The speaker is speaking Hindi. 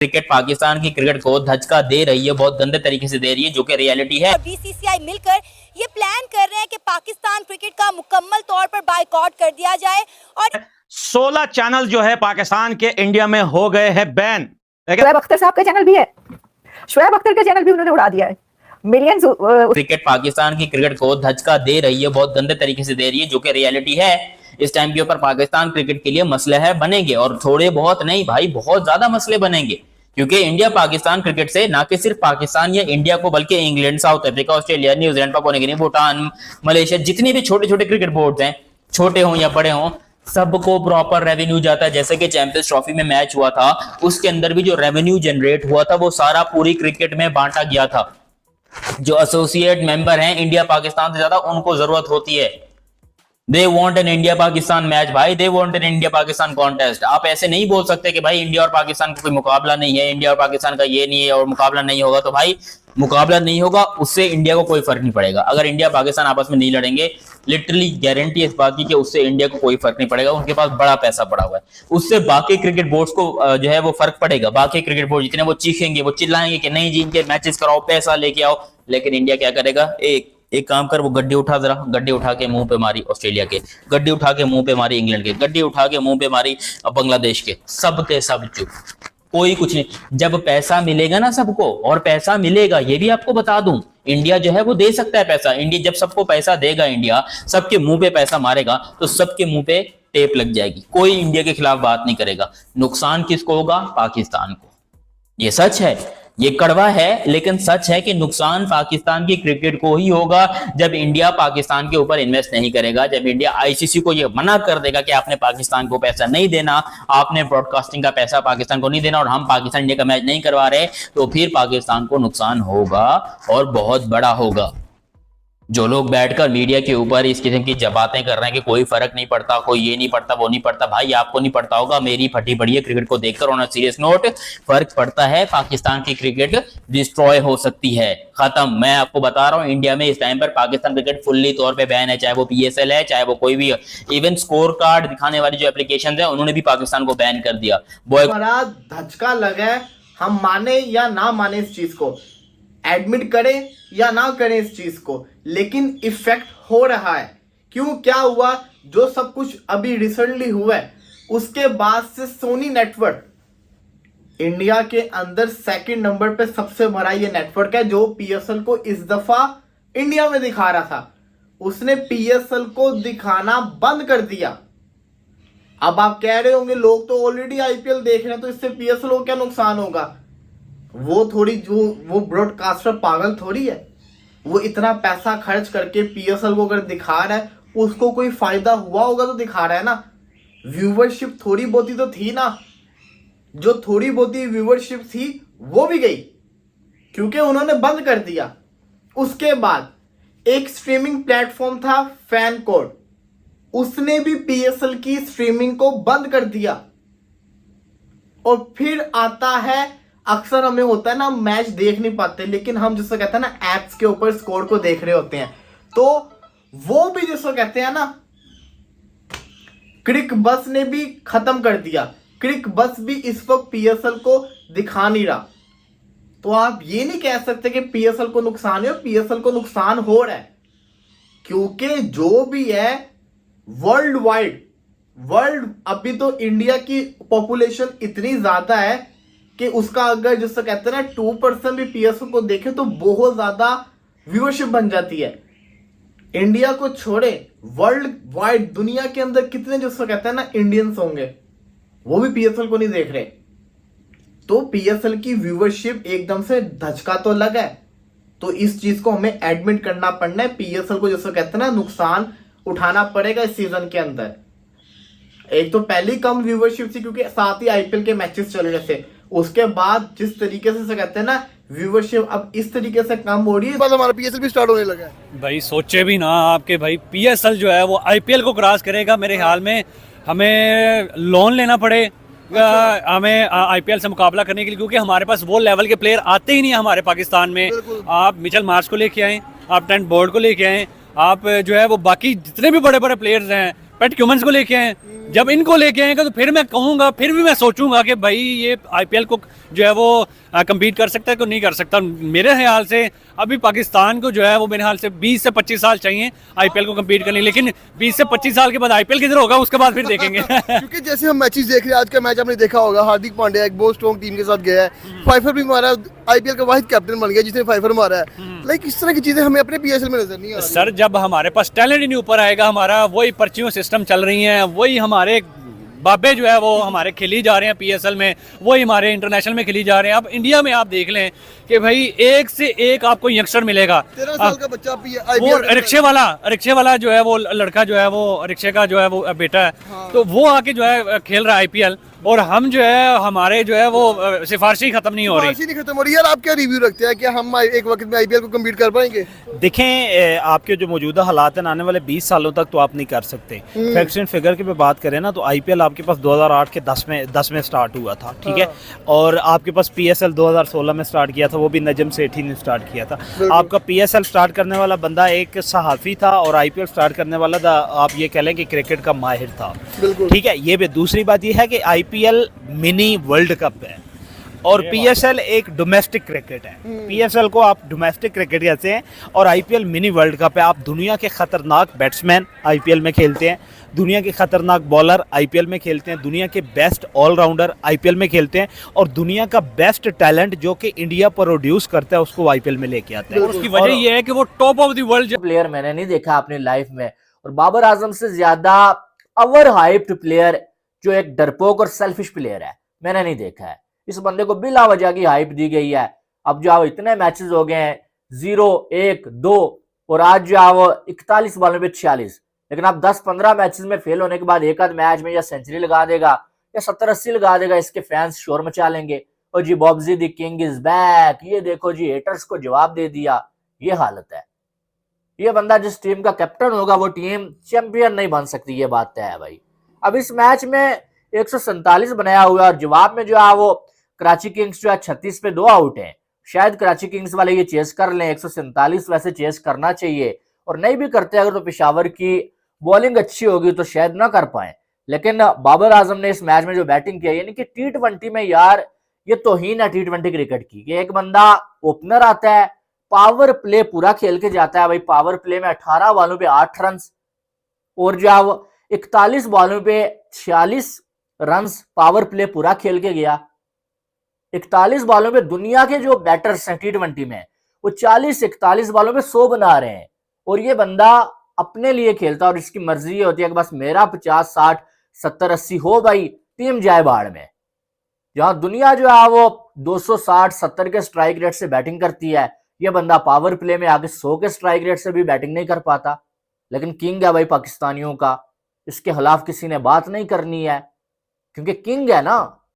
क्रिकेट पाकिस्तान की क्रिकेट को धचका दे रही है, बहुत गंदे तरीके से दे रही है, जो कि रियलिटी है। बीसीसीआई मिलकर ये प्लान कर रहे हैं कि पाकिस्तान क्रिकेट का मुकम्मल तौर पर बायकॉट कर दिया जाए और 16 चैनल जो है पाकिस्तान के इंडिया में हो गए हैं बैन। शोएब अख्तर साहब का चैनल भी है, शोएब अख्तर का चैनल भी उन्होंने उड़ा दिया है। मिलियंस क्रिकेट पाकिस्तान की क्रिकेट को धचका दे रही है, बहुत गंदे तरीके से दे रही है, जो कि रियलिटी है। इस टाइम के ऊपर पाकिस्तान क्रिकेट के लिए मसले है बनेंगे, और थोड़े बहुत नहीं भाई, बहुत ज्यादा मसले बनेंगे, क्योंकि इंडिया पाकिस्तान क्रिकेट से ना कि सिर्फ पाकिस्तान या इंडिया को, बल्कि England, south Africa, Australia, New Zealand, Papua New Guinea, Bhutan, Malaysia, जितने भी छोटे छोटे क्रिकेट बोर्ड हैं, छोटे हों या बड़े हों, सबको प्रॉपर रेवेन्यू जाता है। जैसे कि चैंपियंस ट्रॉफी में मैच हुआ था, उसके अंदर भी जो रेवेन्यू जनरेट हुआ था वो सारा पूरी क्रिकेट में बांटा गया था। जो एसोसिएट मेंबर हैं इंडिया पाकिस्तान से ज्यादा, उनको जरूरत होती है। They want an India Pakistan match भाई, they want an India Pakistan contest. आप ऐसे नहीं बोल सकते कि भाई इंडिया और पाकिस्तान का कोई मुकाबला नहीं है, इंडिया और पाकिस्तान का ये नहीं है और मुकाबला नहीं होगा। तो भाई मुकाबला नहीं होगा, उससे इंडिया को कोई फर्क नहीं पड़ेगा। अगर इंडिया पाकिस्तान आपस में नहीं लड़ेंगे, लिटरली गारंटी है इस बात की कि उससे इंडिया को कोई फर्क नहीं पड़ेगा। उनके पास बड़ा पैसा पड़ा हुआ है, उससे बाकी क्रिकेट बोर्ड्स को जो है वो फर्क पड़ेगा। बाकी क्रिकेट बोर्ड जितने वो चीखेंगे, वो चिल्लाएंगे कि नहीं जी इनके मैचेस कराओ, पैसा लेके आओ, लेकिन इंडिया क्या करेगा? एक काम कर, वो गड्ढे उठा, जरा गड्ढे उठा के मुंह पे मारी ऑस्ट्रेलिया के, गड्ढे उठा के मुंह पे मारी इंग्लैंड के, गड्ढे उठा के मुंह पे मारी बांग्लादेश के, सब के सब चुप, कोई कुछ नहीं। जब पैसा मिलेगा ना सबको, और पैसा मिलेगा, ये भी आपको बता दूं, इंडिया जो है वो दे सकता है पैसा। इंडिया जब सबको पैसा देगा, इंडिया सबके मुंह पे पैसा मारेगा, तो सबके मुंह पे टेप लग जाएगी, कोई इंडिया के खिलाफ बात नहीं करेगा। नुकसान किसको होगा? पाकिस्तान को। ये सच है, ये कड़वा है, लेकिन सच है कि नुकसान पाकिस्तान की क्रिकेट को ही होगा जब इंडिया पाकिस्तान के ऊपर इन्वेस्ट नहीं करेगा। जब इंडिया आईसीसी को ये मना कर देगा कि आपने पाकिस्तान को पैसा नहीं देना, आपने ब्रॉडकास्टिंग का पैसा पाकिस्तान को नहीं देना, और हम पाकिस्तान इंडिया का मैच नहीं करवा रहे, तो फिर पाकिस्तान को नुकसान होगा, और बहुत बड़ा होगा। जो लोग बैठकर मीडिया के ऊपर इस किस्म की बातें कर रहे हैं कि कोई फर्क नहीं पड़ता, कोई ये नहीं पड़ता, वो नहीं पड़ता, भाई आपको नहीं पड़ता होगा, मेरी फटी पड़ी है क्रिकेट को देखकर। ऑन अ सीरियस नोट, फर्क पड़ता है। पाकिस्तान की क्रिकेट डिस्ट्रॉय हो सकती है, खत्म। मैं आपको बता रहा हूं, इंडिया में इस टाइम पर पाकिस्तान क्रिकेट फुल्ली तौर पे बैन है, चाहे वो पीएसएल है, चाहे वो कोई भी। इवन स्कोर कार्ड दिखाने वाली जो एप्लीकेशन है, उन्होंने भी पाकिस्तान को बैन कर दिया। बड़ा धचका लगा है, हम माने या ना माने इस चीज को, एडमिट करें या ना करें इस चीज को, लेकिन इफेक्ट हो रहा है। क्यों, क्या हुआ? जो सब कुछ अभी रिसेंटली हुआ है, उसके बाद से सोनी नेटवर्क इंडिया के अंदर सेकंड नंबर पे सबसे बड़ा ये नेटवर्क है, जो पीएसएल को इस दफा इंडिया में दिखा रहा था, उसने पीएसएल को दिखाना बंद कर दिया। अब आप कह रहे होंगे लोग तो ऑलरेडी आईपीएल देख रहे हैं, तो इससे पीएसएल को क्या नुकसान होगा? वो थोड़ी, जो वो ब्रॉडकास्टर पागल थोड़ी है, वो इतना पैसा खर्च करके पीएसएल को अगर दिखा रहा है, उसको कोई फायदा हुआ होगा तो दिखा रहा है ना। व्यूवरशिप थोड़ी बहुती तो थी ना, जो थोड़ी बहुती व्यूवरशिप थी वो भी गई, क्योंकि उन्होंने बंद कर दिया। उसके बाद एक स्ट्रीमिंग प्लेटफॉर्म था फैन कोड, उसने भी पीएसएल की स्ट्रीमिंग को बंद कर दिया। और फिर आता है, अक्सर हमें होता है ना, मैच देख नहीं पाते, लेकिन हम जिसको कहते हैं ना एप्स के ऊपर स्कोर को देख रहे होते हैं, तो वो भी जिसको कहते हैं ना, क्रिक बस ने भी खत्म कर दिया। क्रिक बस भी इस वक्त पीएसएल को दिखा नहीं रहा। तो आप ये नहीं कह सकते कि पीएसएल को नुकसान है, पीएसएल को नुकसान हो रहा है, क्योंकि जो भी है वर्ल्ड अभी तो इंडिया की पॉपुलेशन इतनी ज्यादा है कि उसका अगर जिससे कहते हैं ना 2% भी पीएसएल को देखे तो बहुत ज्यादा व्यूअरशिप बन जाती है। इंडिया को छोड़े वर्ल्ड वाइड दुनिया के अंदर कितने जिसको कहते हैं ना इंडियंस होंगे, वो भी पीएसएल को नहीं देख रहे। तो पीएसएल की व्यूअरशिप एकदम से धचका तो लगा है, तो इस चीज को हमें एडमिट करना पड़ना है। पीएसएल को जिसको कहते हैं ना नुकसान उठाना पड़ेगा इस सीजन के अंदर। एक तो पहली कम व्यूअरशिप थी क्योंकि साथ ही आईपीएल के मैचेस चल रहे थे, उसके बाद जिस तरीके से कहते हैं ना व्यूवरशिप अब इस तरीके से कम हो रही है, बस हमारा पीएसएल भी स्टार्ट होने लगा है। भाई सोचे भी ना आपके भाई पीएसएल जो है वो आईपीएल को क्रॉस करेगा। मेरे ख्याल में हमें लोन लेना पड़े हमें आईपीएल से मुकाबला करने के लिए, क्योंकि हमारे पास वो लेवल के प्लेयर आते ही नहीं हमारे पाकिस्तान में। आप मिचेल मार्श को लेके आए, आप ट्रेंट बोल्ट को लेके आए, आप जो है वो बाकी जितने भी बड़े बड़े प्लेयर्स हैं पेट ह्यूमंस को लेके आए। जब इनको लेके आएंगे तो फिर मैं कहूंगा, फिर भी मैं सोचूंगा कि भाई ये आईपीएल को जो है वो कम्पीट कर सकता है कि नहीं कर सकता। मेरे ख्याल से अभी पाकिस्तान को जो है वो मेरे ख्याल से 20 से 25 साल चाहिए आईपीएल को कम्पीट करने, लेकिन 20 से 25 साल के बाद आईपीएल किधर होगा उसके बाद फिर देखेंगे। क्योंकि जैसे हम मैचेस देख रहे हैं, आज का मैच आपने देखा होगा, हार्दिक पांड्या एक बहुत स्ट्रॉन्ग टीम के साथ गया है, फाइफर भी मारा, आईपीएल का वाहिद कैप्टन बन गया जिसने फाइफर मारा है। लाइक इस तरह की चीजें हमें अपने पीएसएल में नजर नहीं आ रही। सर जब हमारे पास टैलेंट ही नहीं ऊपर आएगा, हमारा वही पर्चियों सिस्टम चल रही हैं, वही हमारे बाबे जो है वो हमारे खिली जा रहे हैं पीएसएल में, वही हमारे इंटरनेशनल में खिली जा रहे हैं। अब इंडिया में आप देख लें कि भाई एक से एक आपको यंगस्टर मिलेगा। 13 साल का बच्चा वो रिक्शे वाला जो है वो लड़का जो है वो रिक्शे का जो है वो बेटा है, तो वो आके जो है खेल रहा है आईपीएल, और हम जो है हमारे जो है वो सिफारिशें खत्म नहीं हो रही। नहीं खत्म हो रही। यार आप क्या रिव्यू रखते हैं कि हम एक वक्त में आईपीएल को कम्पीट कर पाएंगे? देखें, आपके जो मौजूदा हालात हैं, आने वाले 20 सालों तक तो आप नहीं कर सकते। फैक्ट्स एंड फिगर की बात करें ना, तो आईपीएल आपके पास 2008 के 10 में स्टार्ट हुआ था, ठीक है, और आपके पास पीएसएल 2016 में स्टार्ट किया था, वो भी नजम सेठी ने स्टार्ट किया था। आपका पीएसएल स्टार्ट करने वाला बंदा एक सहाफ़ी था और आईपीएल स्टार्ट करने वाला आप ये कह लें कि क्रिकेट का माहिर था, ठीक है। ये भी दूसरी बात ये है कि आईपीएल मिनी वर्ल्ड कप है और पीएसएल एक डोमेस्टिक क्रिकेट है। पीएसएल को आप डोमेस्टिक क्रिकेट कहते हैं और आईपीएल मिनी वर्ल्ड कप है। आप दुनिया के खतरनाक बैट्समैन आईपीएल में खेलते हैं, दुनिया के खतरनाक बॉलर आईपीएल में खेलते हैं, दुनिया के बेस्ट ऑलराउंडर आईपीएल में खेलते हैं, और दुनिया का बेस्ट टैलेंट जो कि इंडिया प्रोड्यूस करता है उसको आईपीएल में लेके आते हैं। और उसकी वजह ये है कि वो top of the world player मैंने नहीं देखा अपनी लाइफ में, और बाबर आजम से ज्यादा ओवर हाइप्ड प्लेयर जो एक डरपोक और सेल्फिश प्लेयर है मैंने नहीं देखा है। इस बंदे को बिला वजह की हाइप दी गई है। अब जो इतने मैचेस हो गए हैं 0, 1, 2 और आज जो 41 बॉलों पे 46, लेकिन आप 10-15 मैचेस में फेल होने के बाद एक आध मैच में या सेंचुरी लगा देगा या 70-80 लगा देगा, इसके फैंस शोर मचा लेंगे और जी बॉब्जी द किंग इज बैक, ये देखो जी हेटर्स को जवाब दे दिया। ये हालत है। ये बंदा जिस टीम का कैप्टन होगा वो टीम चैंपियन नहीं बन सकती, ये बात तय है भाई। अब इस मैच में 147 बनाया हुआ और जवाब में जो है वो कराची किंग्स जो है 36 पे 2 आउट है। शायद कराची किंग्स वाले ये चेस कर लें, 147 वैसे चेस करना चाहिए, और नहीं भी करते अगर तो पेशावर की बॉलिंग अच्छी होगी तो शायद ना कर पाए। लेकिन बाबर आजम ने इस मैच में जो बैटिंग किया, यानी कि T20 में यार ये तौहीन है T20 क्रिकेट की कि एक बंदा ओपनर आता है, पावर प्ले पूरा खेल के जाता है भाई। पावर प्ले में 18 बॉलों पे 8 रन और जो 41 बॉलों पे 46 रन पावर प्ले पूरा खेल के गया। 41 बॉलों पे दुनिया के जो बैटर्स हैं T20 में वो 40-41 बॉलों पे 100 बना रहे हैं, और ये बंदा अपने लिए खेलता है और इसकी मर्जी ये होती है कि बस मेरा 50, 60, 70, 80 हो भाई, टीम जाए बाढ़ में। जहां दुनिया जो है वो 260, 70 के स्ट्राइक रेट से बैटिंग करती है, ये बंदा पावर प्ले में आगे 100 के स्ट्राइक रेट से भी बैटिंग नहीं कर पाता। लेकिन किंग है भाई पाकिस्तानियों का, इसके खिलाफ किसी ने बात नहीं करनी है क्योंकि किंग है ना।